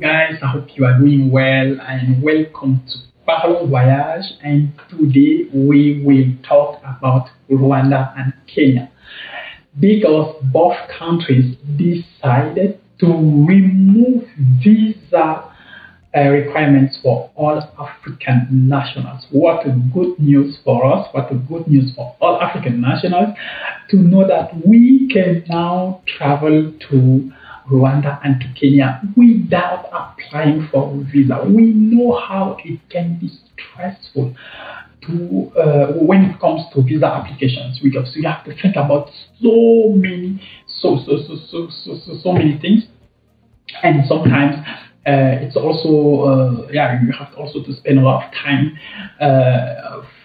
guys, I hope you are doing well and welcome to Parlons Voyage. And today we will talk about Rwanda and Kenya because both countries decided to remove visa requirements for all African nationals. What a good news for us, what a good news for all African nationals to know that we can now travel to Rwanda and to Kenya without applying for a visa. We know how it can be stressful to when it comes to visa applications because you have to think about so many many things, and sometimes it's also you have also to spend a lot of time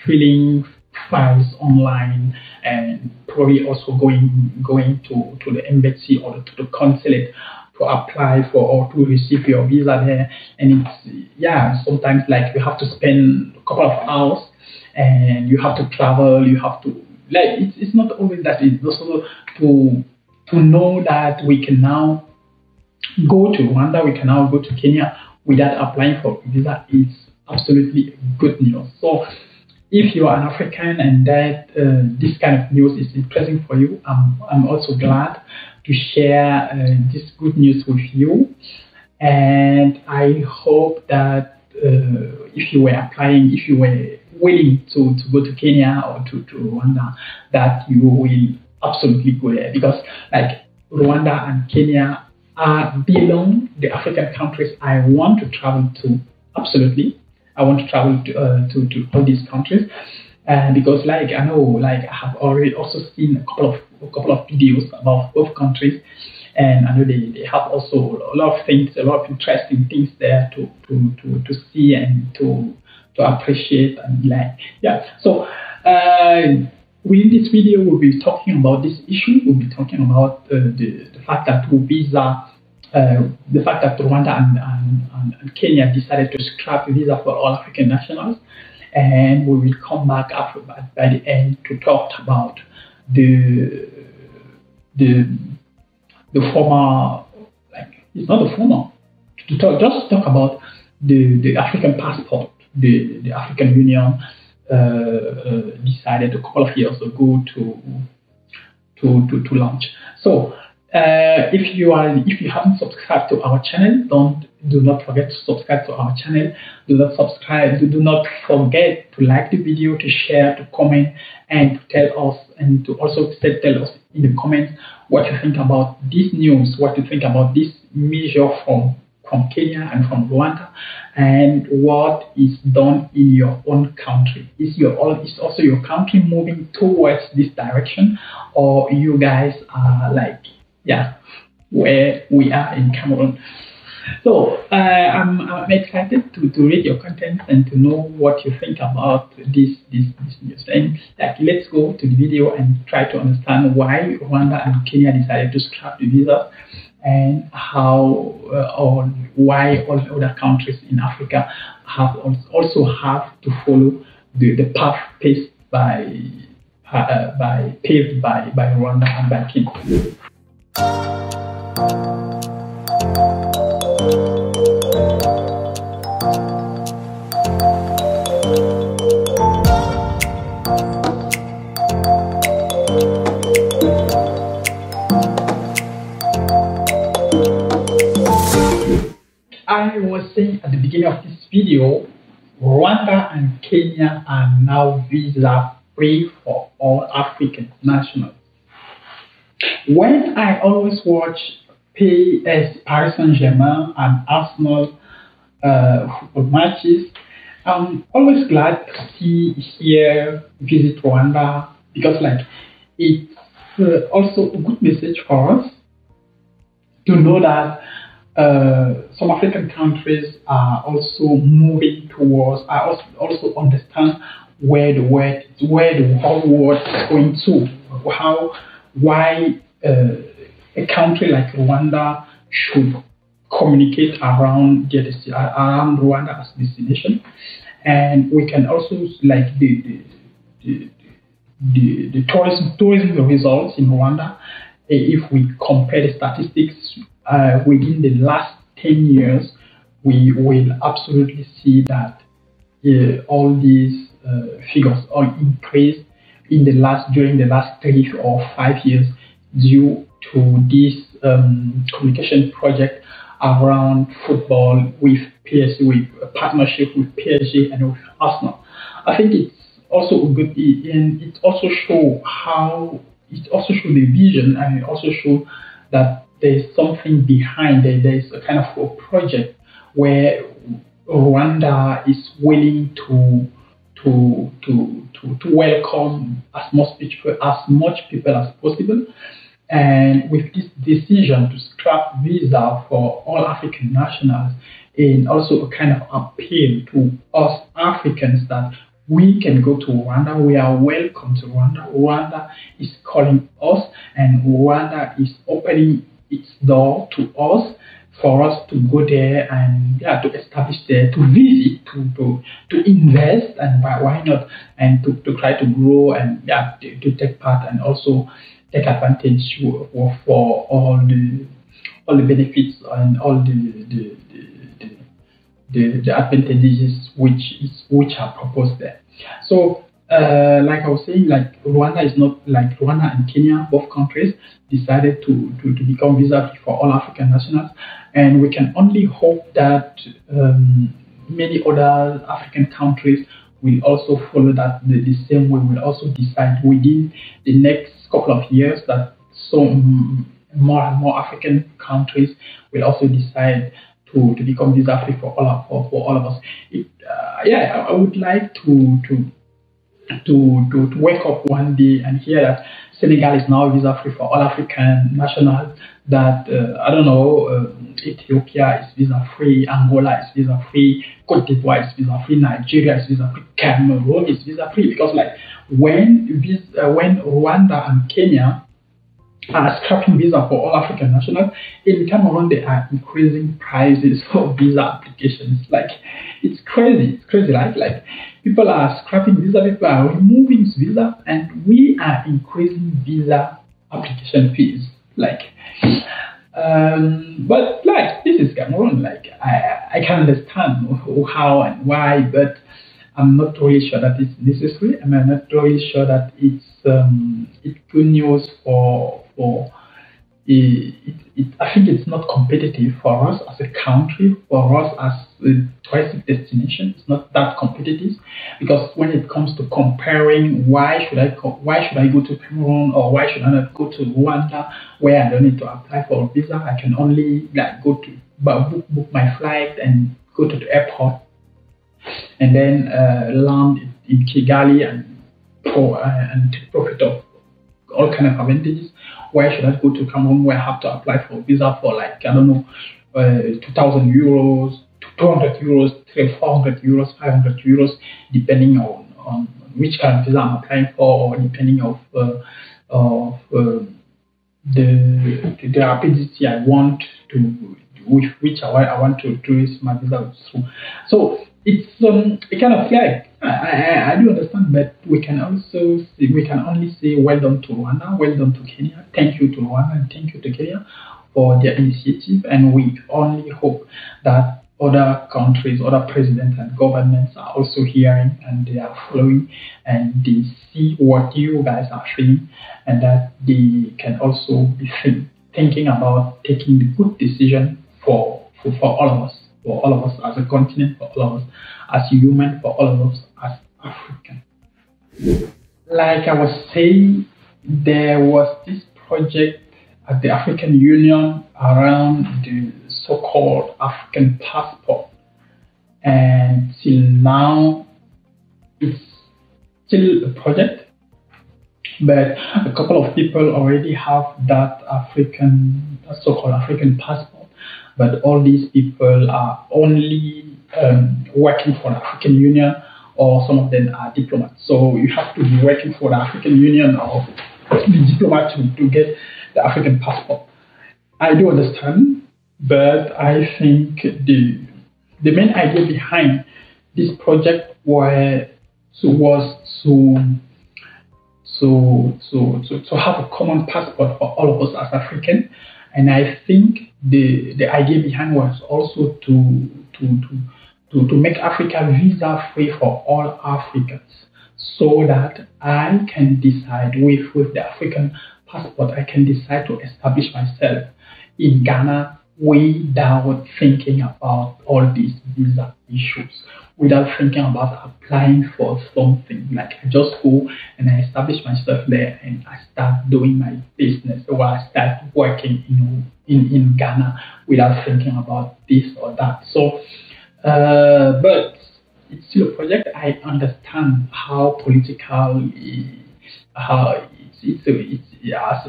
filling files online and probably also going to the embassy or to the consulate to apply for or to receive your visa there. And it's sometimes like you have to spend a couple of hours and you have to travel, you have to it's not always that. It's also to know that we can now go to Rwanda, we can now go to Kenya without applying for a visa. Is absolutely good news. So if you are an African and that this kind of news is interesting for you, I'm also glad to share this good news with you. And I hope that if you were applying, if you were willing to go to Kenya or to Rwanda, that you will absolutely go there, because like Rwanda and Kenya belong the African countries I want to travel to. Absolutely, I want to travel to all these countries, because like I know, like I have already also seen a couple of videos about both countries, and I know they have also a lot of things, a lot of interesting things there to see and to appreciate and So within this video, we'll be talking about this issue. We'll be talking about the fact that the fact that Rwanda and Kenya decided to scrap visa for all African nationals, and we will come back after by the end to talk about the former, like it's not the former, just talk about the African passport. The African Union decided a couple of years ago to launch. So if you haven't subscribed to our channel, do not forget to subscribe to our channel. Do not forget to like the video, to share, to comment, and to tell us, and to also tell us in the comments what you think about this news, what you think about this measure from Kenya and from Rwanda, and what is done in your own country. Is also your country moving towards this direction, or you guys are where we are in Cameroon? So I'm excited to read your content and to know what you think about this news. And let's go to the video and try to understand why Rwanda and Kenya decided to scrap the visas, and how or why all other countries in Africa also have to follow the path paved by Rwanda and by Kenya. I was saying at the beginning of this video, Rwanda and Kenya are now visa free for all African nationals. When I always watch Paris Saint-Germain and Arsenal football matches, I'm always glad to visit Rwanda, because it's also a good message for us to know that some African countries are also moving towards, also understand where the whole world is going to, why a country like Rwanda should communicate around Rwanda as destination. And we can also the tourism results in Rwanda, if we compare the statistics within the last 10 years, we will absolutely see that all these figures all increased during the last 3 or 5 years due to this communication project around football with PSG, with a partnership with PSG and with Arsenal. I think it's also a good, and it also show the vision, and it also show that there's something behind it. There's a kind of a project where Rwanda is willing to welcome as much people as possible. And with this decision to scrap visa for all African nationals, and also a kind of appeal to us Africans that we can go to Rwanda, we are welcome to Rwanda. Rwanda is calling us, and Rwanda is opening its door to us for us to go there and to establish there, to visit, to invest, and why not, and to try to grow and to take part and also take advantage for all the benefits and all the advantages which are proposed there. So like I was saying, like Rwanda is not like Rwanda and Kenya, both countries decided to become visa free for all African nationals, and we can only hope that many other African countries will also follow that the same way, will also decide within the next couple of years that more and more African countries will also decide to become visa free for all of us. I would like to wake up one day and hear that Senegal is now visa free for all African nationals, that Ethiopia is visa free, Angola is visa free, Cote d'Ivoire is visa free, Nigeria is visa free, Cameroon is visa free. Because like when Rwanda and Kenya are scrapping visa for all African nationals, in Cameroon they are increasing prices for visa applications. Like it's crazy. Like people are scrapping visa, people are removing visa, and we are increasing visa application fees. But like this is Cameroon. Like I can understand how and why, but I'm not really sure that it's necessary. I'm not really sure that it's good news for I think it's not competitive for us as a country, for us as a touristic destination. It's not that competitive, because when it comes to comparing, why should I go to Cameroon, or why should I not go to Rwanda, where I don't need to apply for a visa? I can only go to book my flight and go to the airport, and then land in Kigali and take profit of all kind of advantages. Why should I go to Cameroon where I have to apply for a visa for 2,000 euros, 200 euros, 400 euros, 500 euros, depending on which kind of visa I'm applying for, or depending of the rapidity I want to, with which I want to trace my visa through. So it's a kind of flag. I do understand, but we can only say well done to Rwanda, well done to Kenya, thank you to Rwanda and thank you to Kenya for their initiative, and we only hope that other countries, other presidents and governments are also hearing, and they are following, and they see what you guys are saying, and that they can also be thinking about taking the good decision for all of us. For all of us as a continent, for all of us as human, for all of us as African. Like I was saying, there was this project at the African Union around the so-called African passport, and till now it's still a project, but a couple of people already have that so-called African passport. But all these people are only working for the African Union, or some of them are diplomats. So you have to be working for the African Union or be diplomat to get the African passport. I do understand, but I think the main idea behind this project was to have a common passport for all of us as Africans. And I think the idea behind was also to to make Africa visa free for all Africans, so that I can decide with the African passport, I can decide to establish myself in Ghana without thinking about all these visa issues, without thinking about applying for something. Like I just go and I establish myself there and I start doing my business, or I start working in Ghana without thinking about this or that. So, but it's still a project. I understand how political, how it's as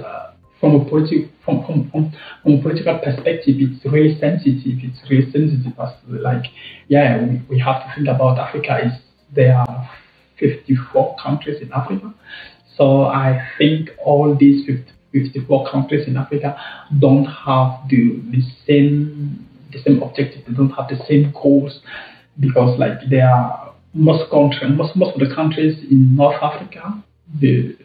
from a political perspective, it's really sensitive. It's really sensitive. As like, yeah, we have to think about Africa. There are 54 countries in Africa, so I think all these 54 countries in Africa don't have the same objective. They don't have the same goals, because like there are most of the countries in North Africa, they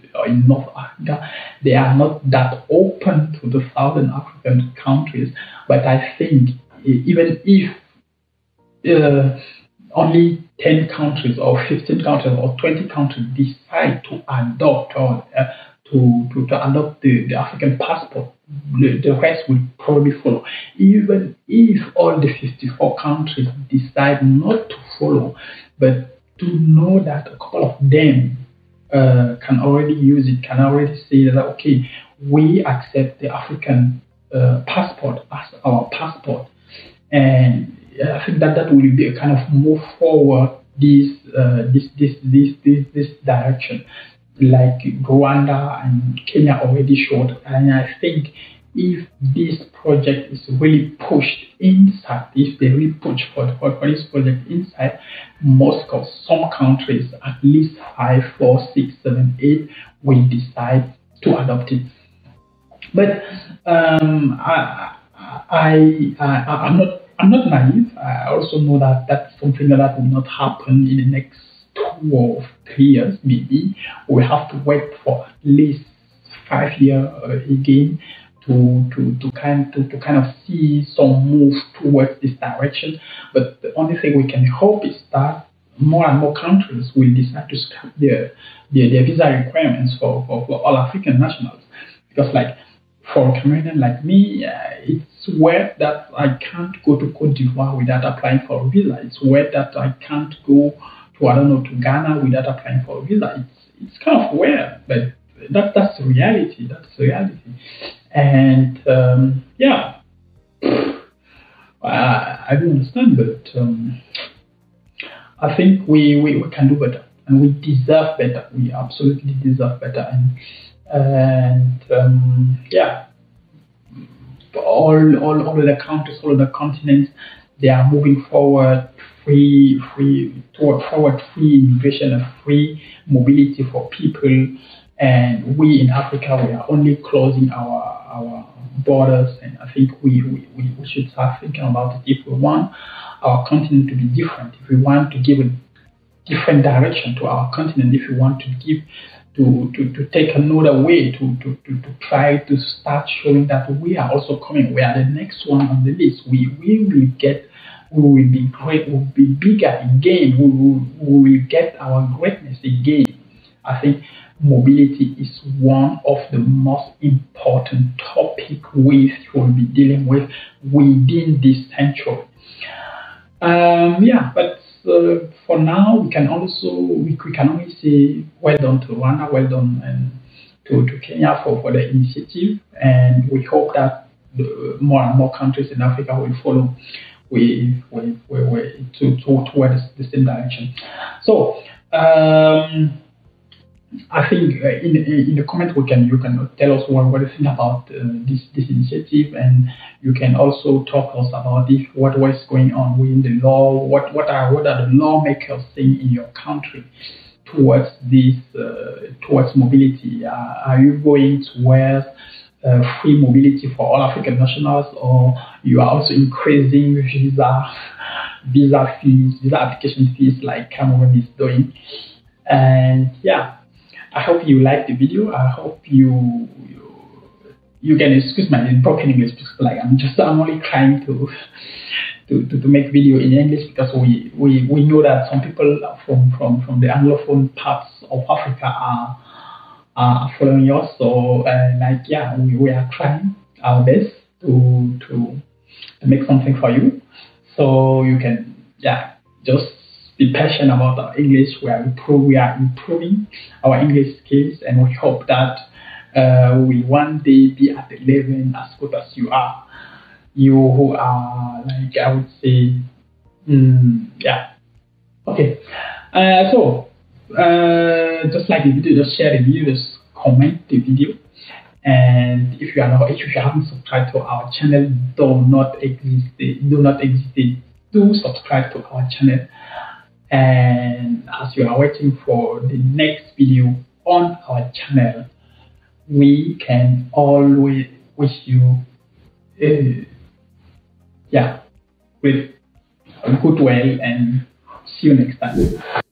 are not that open to the Southern African countries. But I think even if only 10 countries or 15 countries or 20 countries decide to adopt or to adopt the African passport, the rest will probably follow. Even if all the 54 countries decide not to follow, but to know that a couple of them can already use it, can already say that, okay, we accept the African passport as our passport. And I think that will be a kind of move forward this direction, like Rwanda and Kenya already showed. And I think if this project is really pushed inside, if they really push for this project inside Moscow, some countries, at least 5, 4, 6, 7, 8, will decide to adopt it. But I'm not naive. I also know that that's something that will not happen in the next 2 or 3 years. Maybe we have to wait for at least 5 years again to kind of see some move towards this direction. But the only thing we can hope is that more and more countries will decide to scrap their visa requirements for all African nationals. Because like for a Cameroonian like me, it's weird that I can't go to Cote d'Ivoire without applying for a visa. It's weird that I can't go to Ghana without applying for a visa. It's kind of weird, but that's the reality. That's the reality. And yeah, I don't understand, but I think we can do better, and we deserve better. We absolutely deserve better, and yeah, all of the countries, all of the continents, they are moving forward, free immigration and free mobility for people. And we in Africa, we are only closing our borders, and I think we should start thinking about it if we want our continent to be different, if we want to give a different direction to our continent, if we want to give to take another way, to try to start showing that we are also coming, we are the next one on the list. We will be great, we will be bigger again, we will get our greatness again. I think mobility is one of the most important topics we will be dealing with within this century. Yeah, but for now, we can only say well done to Rwanda, well done and to Kenya for the initiative, and we hope that more and more countries in Africa will follow towards the same direction. So. I think in the comment you can tell us what you think about this initiative, and you can also talk to us about what is going on within the law. What are the lawmakers saying in your country towards this towards mobility? Are you going towards free mobility for all African nationals, or you are also increasing visa application fees like Cameroon is doing? And yeah, I hope you liked the video. I hope you can excuse my broken English, because like I'm only trying to to make video in English, because we know that some people from the Anglophone parts of Africa are following us. So like, yeah, we are trying our best to make something for you, so you can, yeah, just be passionate about our English. We are improving our English skills, and we hope that we one day be at the level as good as you are. You who are, like, I would say, yeah. Okay. So just like the video, just share the video, just comment the video. And if you haven't subscribed to our channel, do not hesitate to subscribe to our channel. And as you are waiting for the next video on our channel, we can always wish you with goodwill, and see you next time.